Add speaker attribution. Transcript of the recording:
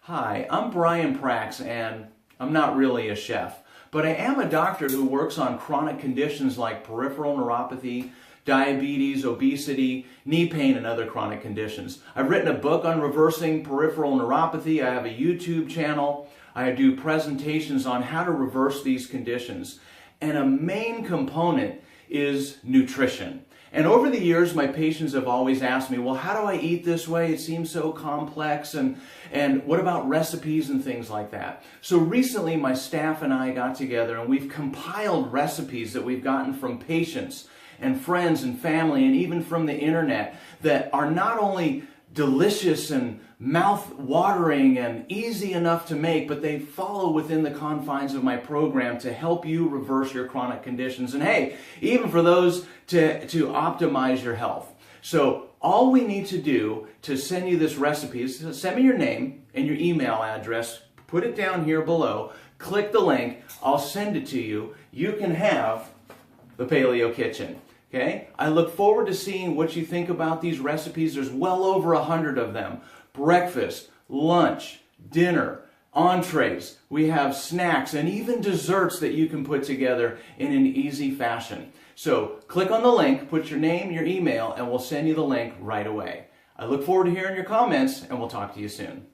Speaker 1: Hi, I'm Brian Prax, and I'm not really a chef, but I am a doctor who works on chronic conditions like peripheral neuropathy, diabetes, obesity, knee pain, and other chronic conditions. I've written a book on reversing peripheral neuropathy. I have a YouTube channel. I do presentations on how to reverse these conditions. And a main component is nutrition. And over the years, my patients have always asked me, well, how do I eat this way? It seems so complex. And what about recipes and things like that? So recently, my staff and I got together and we've compiled recipes that we've gotten from patients and friends and family and even from the internet that are not only delicious and mouth-watering and easy enough to make, but they follow within the confines of my program to help you reverse your chronic conditions. And hey, even for those to optimize your health. So all we need to do to send you this recipe is to send me your name and your email address, put it down here below, click the link, I'll send it to you. You can have the Paleo Kitchen. Okay? I look forward to seeing what you think about these recipes. There's well over 100 of them. Breakfast, lunch, dinner, entrees. We have snacks and even desserts that you can put together in an easy fashion. So click on the link, put your name, your email, and we'll send you the link right away. I look forward to hearing your comments, and we'll talk to you soon.